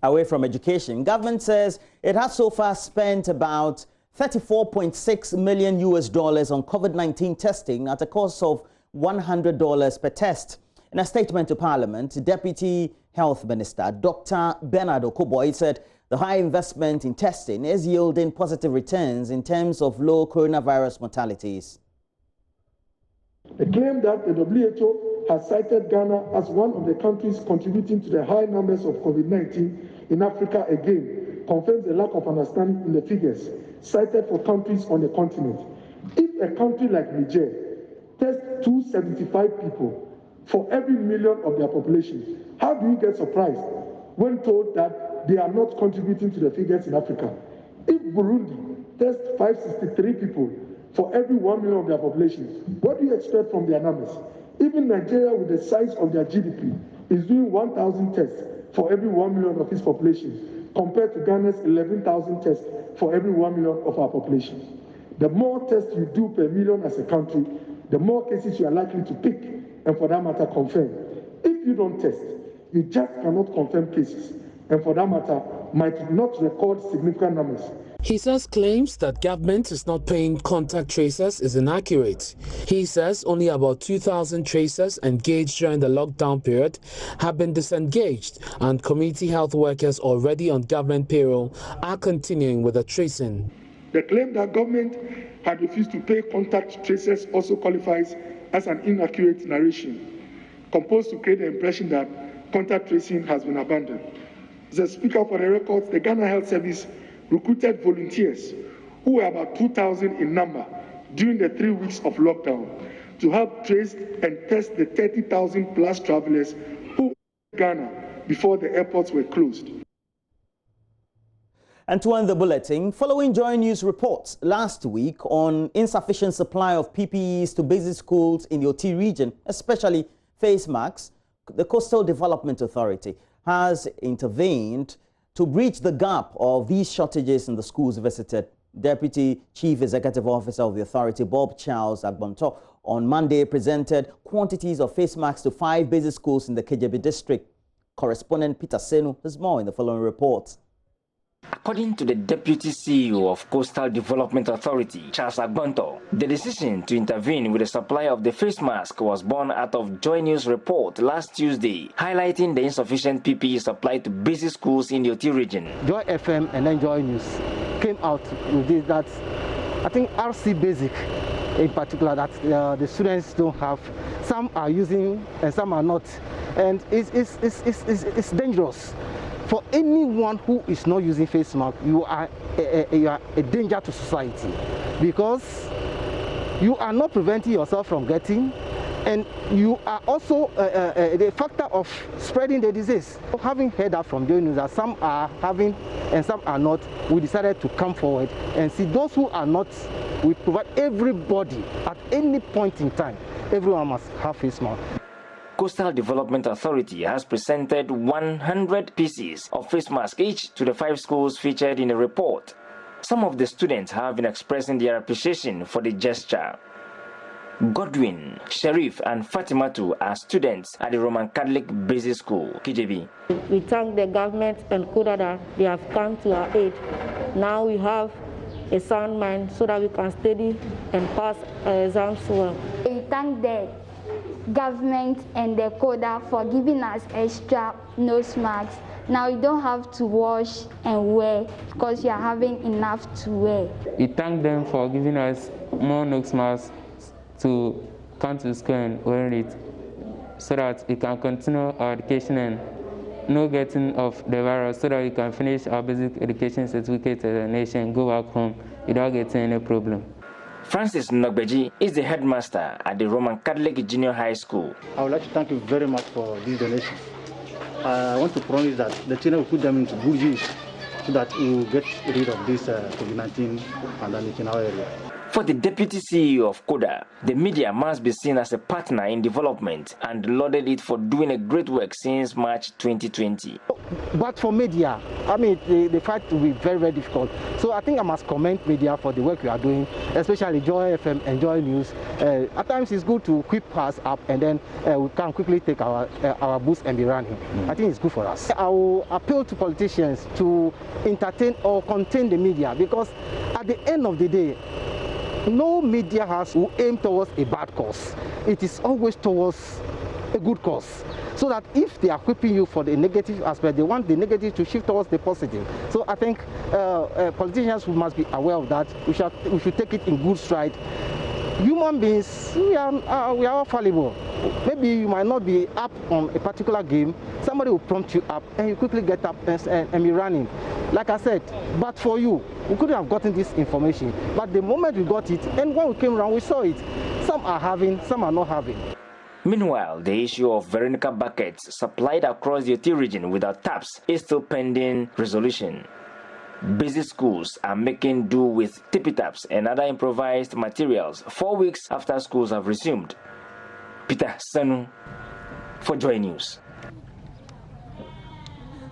Away from education, government says it has so far spent about $34.6 million on COVID-19 testing at a cost of $100 per test. In a statement to Parliament, Deputy Health Minister Dr. Bernard Okoboy said the high investment in testing is yielding positive returns in terms of low coronavirus mortalities. The claim that the WHO has cited Ghana as one of the countries contributing to the high numbers of COVID-19 in Africa again confirms a lack of understanding in the figures cited for countries on the continent. If a country like Niger tests 275 people for every million of their population, how do you get surprised when told that they are not contributing to the figures in Africa? If Burundi tests 563 people for every 1 million of their population, what do you expect from their numbers? Even Nigeria, with the size of their GDP, is doing 1,000 tests for every 1 million of its population, compared to Ghana's 11,000 tests for every 1 million of our population. The more tests you do per million as a country, the more cases you are likely to pick, and for that matter, confirm. If you don't test, you just cannot confirm cases, and for that matter, might not record significant numbers. He says claims that government is not paying contact tracers is inaccurate. He says only about 2,000 tracers engaged during the lockdown period have been disengaged, and community health workers already on government payroll are continuing with the tracing. The claim that government had refused to pay contact tracers also qualifies as an inaccurate narration, composed to create the impression that contact tracing has been abandoned. As a speaker for the records, the Ghana Health Service recruited volunteers who were about 2,000 in number during the 3 weeks of lockdown to help trace and test the 30,000 plus travelers who were in Ghana before the airports were closed. And to end the bulletin, following JoyNews reports last week on insufficient supply of PPEs to basic schools in the OT region, especially face masks, the Coastal Development Authority has intervened to bridge the gap of these shortages in the schools visited. Deputy Chief Executive Officer of the authority, Bob Charles Agbonto, on Monday presented quantities of face masks to 5 basic schools in the Kejebi district. Correspondent Peter Senu has more in the following report. According to the Deputy CEO of Coastal Development Authority, Charles Agbonto, the decision to intervene with the supply of the face mask was born out of JoyNews report last Tuesday, highlighting the insufficient PPE supply to basic schools in the OT region. Joy FM and then JoyNews came out with this, that I think RC Basic in particular, that the students don't have. Some are using and some are not. And it's dangerous. For anyone who is not using face mask, you are a danger to society, because you are not preventing yourself from getting, and you are also the factor of spreading the disease. Having heard that from JoyNews that some are having and some are not, we decided to come forward and see those who are not. We provide everybody at any point in time. Everyone must have face mask. Coastal Development Authority has presented 100 pieces of face masks each to the 5 schools featured in the report. Some of the students have been expressing their appreciation for the gesture. Godwin, Sharif and Fatimatu are students at the Roman Catholic Basic School, KJB. We thank the government and Koda that they have come to our aid. Now we have a sound mind so that we can study and pass our exams well. We thank the government and the Koda for giving us extra nose masks. Now you don't have to wash and wear because you are having enough to wear. We thank them for giving us more nose masks to come to school and wear it so that we can continue our education and no getting of the virus, so that we can finish our basic education certificate as a nation, go back home without getting any problem. Francis Nogbeji is the headmaster at the Roman Catholic Junior High School. I would like to thank you very much for this donation. I want to promise that the children will put them into good use so that we will get rid of this COVID-19 pandemic in our area. For the deputy CEO of Koda, the media must be seen as a partner in development and lauded it for doing a great work since March 2020. But for media, I mean, the fight will be very, very difficult. So I think I must commend media for the work we are doing, especially Joy FM and Joy News. At times it's good to whip us up and then we can quickly take our boost and be running. I think it's good for us. I will appeal to politicians to entertain or contain the media, because at the end of the day, no media has to aim towards a bad cause. It is always towards a good cause. So that if they are equipping you for the negative aspect, they want the negative to shift towards the positive. So I think politicians must be aware of that. We should take it in good stride. Human beings, we are all fallible. Maybe you might not be up on a particular game. Somebody will prompt you up and you quickly get up and be running. Like I said, but for you, we couldn't have gotten this information. But the moment we got it, and when we came around, we saw it. Some are having, some are not having. Meanwhile, the issue of Veronica buckets supplied across the UT region without taps is still pending resolution. Busy schools are making do with tippy-taps and other improvised materials 4 weeks after schools have resumed. Peter Sanu for Joy News.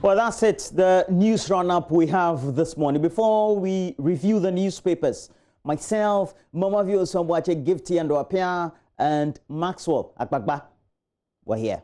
Well, that's it, the news run-up we have this morning. Before we review the newspapers, myself, Mama Vio Somwache, Gifty and Wapia, and Maxwell Akbagba were here.